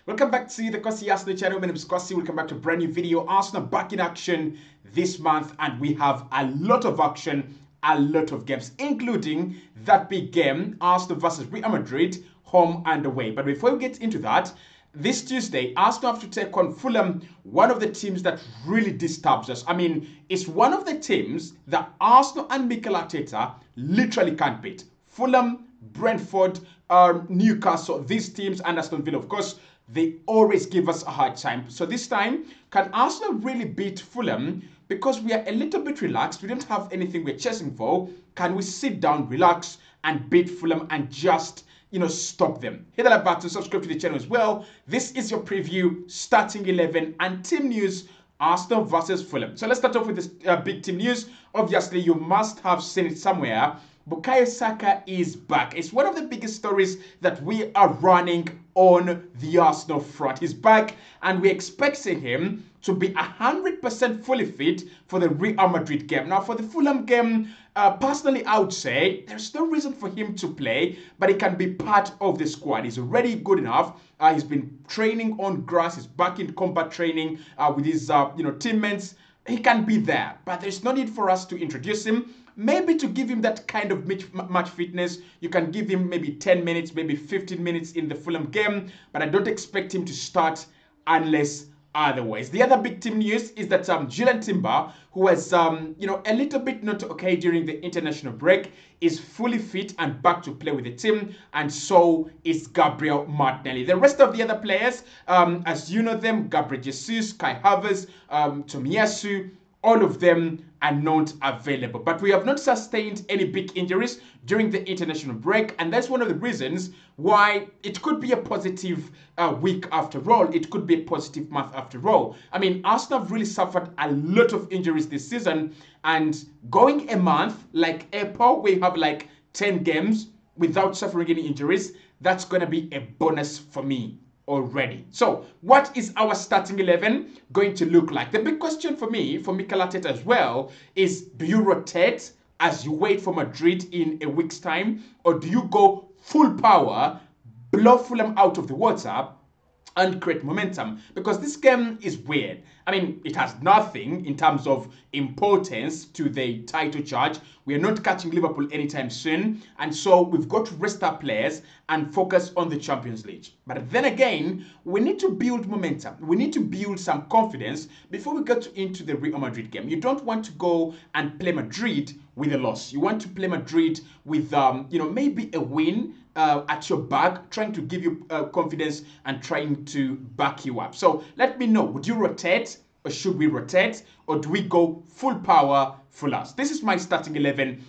Welcome back to the Kosi Arsenal channel. My name is Kosi. Welcome back to a brand new video. Arsenal back in action this month, and we have a lot of action, a lot of games, including that big game, Arsenal versus Real Madrid, home and away. But before we get into that, this Tuesday, Arsenal have to take on Fulham, one of the teams that really disturbs us. I mean, it's one of the teams that Arsenal and Mikel Arteta literally can't beat. Fulham, Brentford, Newcastle, these teams, and Aston Villa, of course, they always give us a hard time. So this time, can Arsenal really beat Fulham? Because we are a little bit relaxed, we don't have anything we're chasing for. Can we sit down, relax, and beat Fulham and just, stop them? Hit that like button, subscribe to the channel as well. This is your preview, starting 11 and team news, Arsenal versus Fulham. So let's start off with this big team news. Obviously, you must have seen it somewhere. Bukayo Saka is back. It's one of the biggest stories that we are running on the Arsenal front. He's back, and we're expecting him to be 100% fully fit for the Real Madrid game. Now, for the Fulham game, personally, I would say there's no reason for him to play, but he can be part of the squad. He's already good enough. He's been training on grass. He's back in combat training with his teammates. He can be there, but there's no need for us to introduce him. Maybe to give him that kind of match fitness, you can give him maybe 10 minutes, maybe 15 minutes in the Fulham game, but I don't expect him to start unless otherwise. The other big team news is that Julian Timber, who was a little bit not okay during the international break, is fully fit and back to play with the team, and so is Gabriel Martinelli. The rest of the other players, as you know them, Gabriel Jesus, Kai Havertz, Tomiyasu, all of them are not available. But we have not sustained any big injuries during the international break, and that's one of the reasons why it could be a positive week after all. It could be a positive month after all. I mean, Arsenal have really suffered a lot of injuries this season, and going a month like April, we have like 10 games without suffering any injuries, that's going to be a bonus for me already. So what is our starting 11 going to look like? The big question for me, for Mikel Arteta as well, is do you rotate as you wait for Madrid in a week's time, or do you go full power, blow Fulham out of the water, and create momentum? Because this game is weird. I mean, it has nothing in terms of importance to the title charge. We are not catching Liverpool anytime soon, and so we've got to rest our players and focus on the Champions League. But then again, we need to build momentum. We need to build some confidence before we get into the Real Madrid game. You don't want to go and play Madrid with a loss. You want to play Madrid with, maybe a win at your back, trying to give you confidence and trying to back you up. So let me know, would you rotate, or should we rotate, or do we go full power, full us? This is my starting 11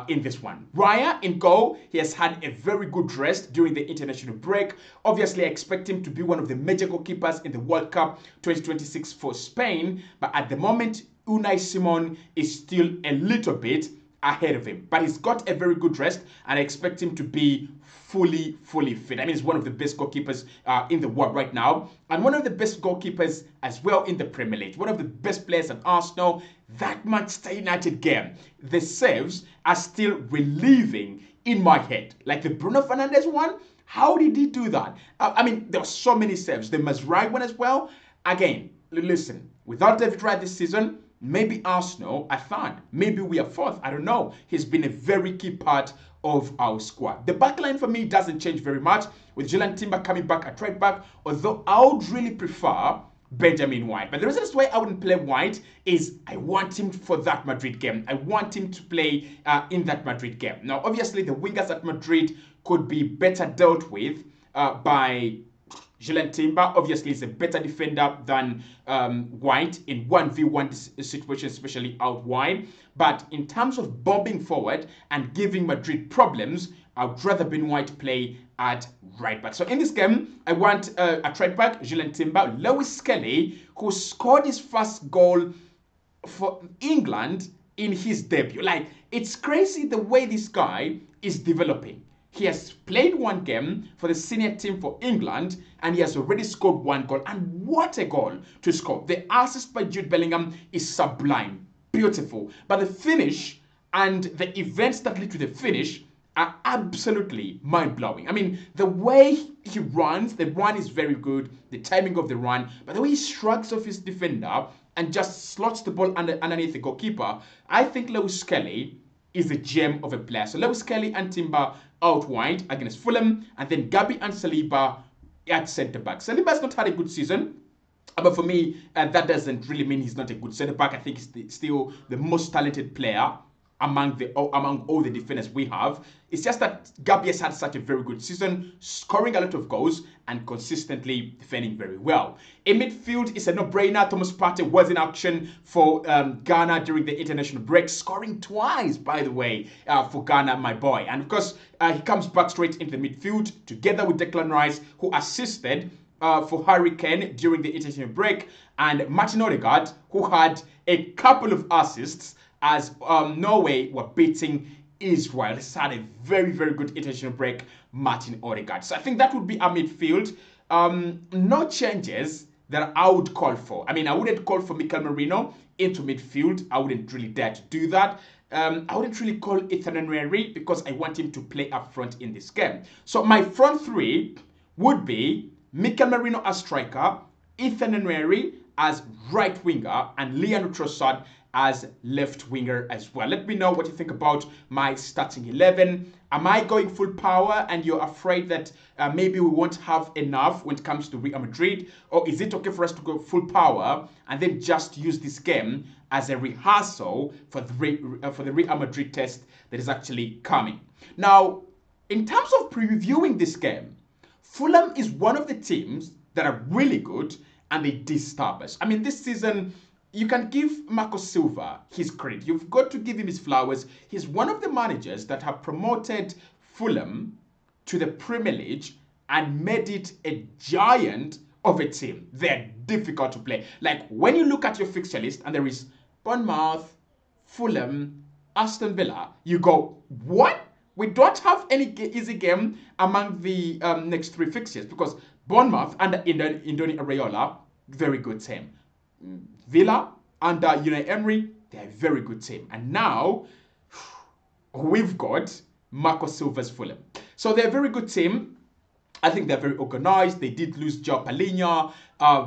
in this one. Raya in goal. He has had a very good rest during the international break. Obviously, I expect him to be one of the major goalkeepers in the World Cup 2026 for Spain, but at the moment, Unai Simon is still a little bit ahead of him, but he's got a very good rest, and I expect him to be fully fit. I mean, he's one of the best goalkeepers in the world right now, and one of the best goalkeepers as well in the Premier League, one of the best players at Arsenal. That Manchester United game, the saves are still reliving in my head, like the Bruno Fernandes one. How did he do that? I mean, there were so many saves. The Mazraoui one as well. Again, listen, without David Raya this season, maybe Arsenal are third, maybe we are fourth, I don't know. He's been a very key part of our squad. The backline for me doesn't change very much, with Julian Timber coming back at right back, although I would really prefer Benjamin White. But the reason why I wouldn't play White is I want him for that Madrid game. I want him to play in that Madrid game. Now, obviously, the wingers at Madrid could be better dealt with by Julian Timber. Obviously, is a better defender than White in 1v1 situation, especially out wide. But in terms of bombing forward and giving Madrid problems, I would rather Ben White play at right back. So in this game, I want at right back, Julian Timber, Lewis Kelly, who scored his first goal for England in his debut. Like, it's crazy the way this guy is developing. He has played one game for the senior team for England, and he has already scored one goal. And what a goal to score. The assist by Jude Bellingham is sublime, beautiful. But the finish and the events that lead to the finish are absolutely mind-blowing. I mean, the way he runs, the run is very good, the timing of the run, but the way he shrugs off his defender and just slots the ball underneath the goalkeeper, I think Lewis Kelly is a gem of a player. So Lewis Kelly and Timber out wide against Fulham, and then Gabi and Saliba at centre-back. Saliba's not had a good season. But for me, that doesn't really mean he's not a good centre back. I think he's still the most talented player among all the defenders we have. It's just that Gabi has had such a very good season, scoring a lot of goals and consistently defending very well. In midfield, it's a no-brainer. Thomas Partey was in action for Ghana during the international break, scoring twice, by the way, for Ghana, my boy. And of course, he comes back straight into the midfield together with Declan Rice, who assisted for Harry Kane during the international break, and Martin Odegaard, who had a couple of assists as Norway were beating Israel. He's had a very, very good international break, Martin Odegaard. So I think that would be our midfield. No changes that I would call for. I mean, I wouldn't call for Mikel Merino into midfield. I wouldn't really dare to do that. I wouldn't really call Ethan Nwaneri because I want him to play up front in this game. So my front three would be Mikel Merino as striker, Ethan Nwaneri as right winger, and Leandro Trossard as left winger as well. Let me know what you think about my starting 11. Am I going full power and you're afraid that maybe we won't have enough when it comes to Real Madrid? Or is it okay for us to go full power and then just use this game as a rehearsal for the Real Madrid test that is actually coming? Now, in terms of previewing this game, Fulham is one of the teams that are really good and they disturb us. I mean, this season, you can give Marco Silva his credit. You've got to give him his flowers. He's one of the managers that have promoted Fulham to the Premier League and made it a giant of a team. They're difficult to play. Like, when you look at your fixture list and there is Bournemouth, Fulham, Aston Villa, you go, what? We don't have any easy game among the next three fixtures because Bournemouth under Indoni Areola, very good team. Villa under Unai Emery, they're a very good team. And now we've got Marco Silva's Fulham. So they're a very good team. I think they're very organized. They did lose João Palhinha,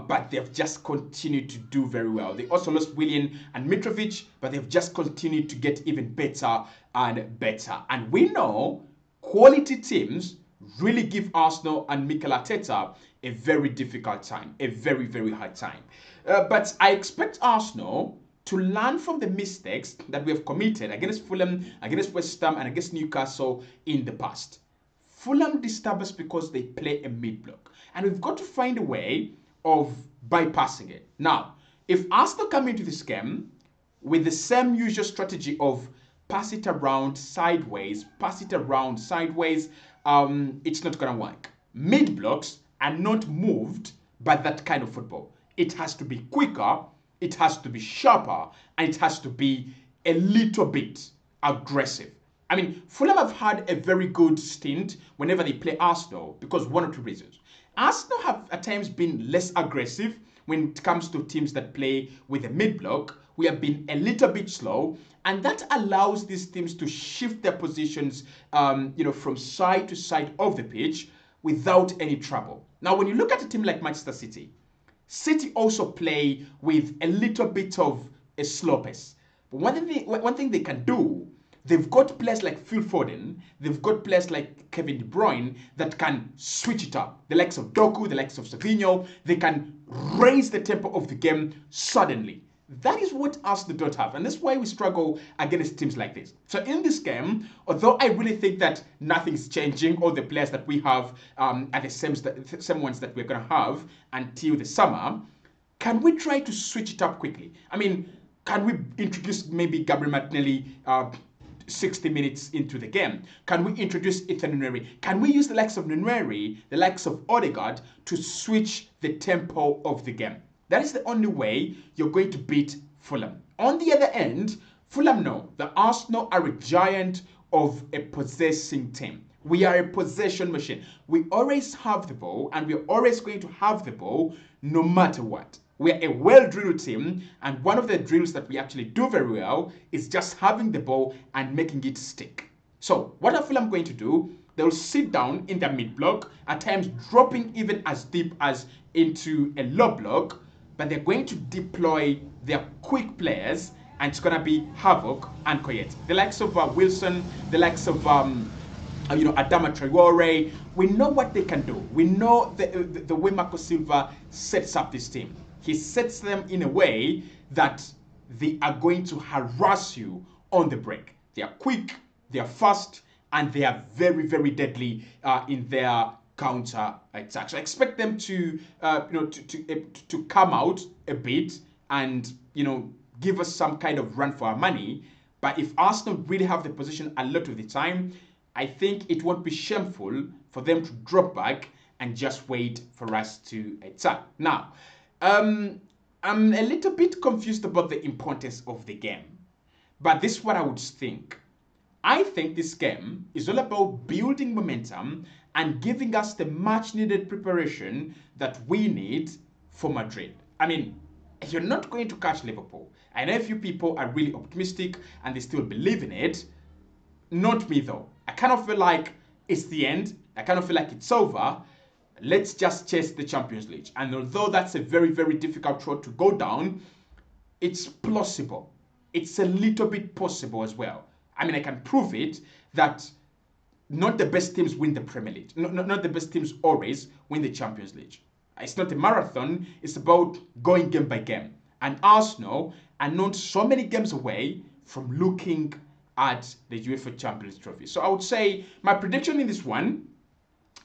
but they've just continued to do very well. They also lost Willian and Mitrovic, but they've just continued to get even better and better. And we know quality teams really give Arsenal and Mikel Arteta a very difficult time, a very, very hard time. But I expect Arsenal to learn from the mistakes that we have committed against Fulham, against West Ham, and against Newcastle in the past. Fulham disturb us because they play a mid-block. And we've got to find a way of bypassing it. Now, if Arsenal come into this game with the same usual strategy of pass it around sideways, it's not going to work. Mid-blocks are not moved by that kind of football. It has to be quicker, it has to be sharper, and it has to be a little bit aggressive. I mean, Fulham have had a very good stint whenever they play Arsenal because one or two reasons. Arsenal have at times been less aggressive when it comes to teams that play with a mid-block. We have been a little bit slow, and that allows these teams to shift their positions, from side to side of the pitch without any trouble. Now, when you look at a team like Manchester City, City also play with a little bit of a slow pace. But one thing they can do, they've got players like Phil Foden, they've got players like Kevin De Bruyne that can switch it up. The likes of Doku, the likes of Savinho, they can raise the tempo of the game suddenly. That is what Arsenal don't have, and that's why we struggle against teams like this. So in this game, although I really think that nothing's changing, all the players that we have are the same ones that we're going to have until the summer, can we try to switch it up quickly? I mean, can we introduce maybe Gabriel Martinelli 60 minutes into the game? Can we introduce Ethan Nwaneri? Can we use the likes of Nwaneri, the likes of Odegaard to switch the tempo of the game? That is the only way you're going to beat Fulham. On the other end, Fulham know that Arsenal are a giant of a possessing team. We are a possession machine. We always have the ball, and we're always going to have the ball no matter what. We're a well-drilled team, and one of the drills that we actually do very well is just having the ball and making it stick. So what are Fulham going to do? They'll sit down in their mid block, at times dropping even as deep as into a low block, but they're going to deploy their quick players, and it's going to be Havoc and Koyet. The likes of Wilson, the likes of Adama Traore, we know what they can do. We know the way Marco Silva sets up this team. He sets them in a way that they are going to harass you on the break. They are quick, they are fast, and they are very, very deadly in their counter attacks. So I expect them to come out a bit and give us some kind of run for our money. But if Arsenal really have the position a lot of the time, I think it won't be shameful for them to drop back and just wait for us to attack. Now, I'm a little bit confused about the importance of the game, but this is what I would think. I think this game is all about building momentum and giving us the much needed preparation that we need for Madrid. I mean, you're not going to catch Liverpool. I know a few people are really optimistic and they still believe in it. Not me though. I kind of feel like it's the end. I kind of feel like it's over. Let's just chase the Champions League. And although that's a very, very difficult road to go down, it's plausible. It's a little bit possible as well. I mean, I can prove it that not the best teams win the Premier League. Not the best teams always win the Champions League. It's not a marathon. It's about going game by game. And Arsenal are not so many games away from looking at the UEFA Champions Trophy. So I would say my prediction in this one,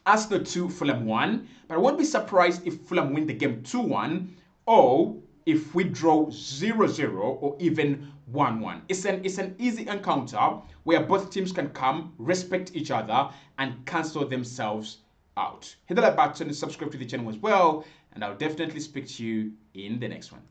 Arsenal 2, Fulham 1. But I won't be surprised if Fulham win the game 2-1 or if we draw 0-0 or even 1-1. It's an easy encounter where both teams can come, respect each other, and cancel themselves out. Hit the like button and subscribe to the channel as well, and I'll definitely speak to you in the next one.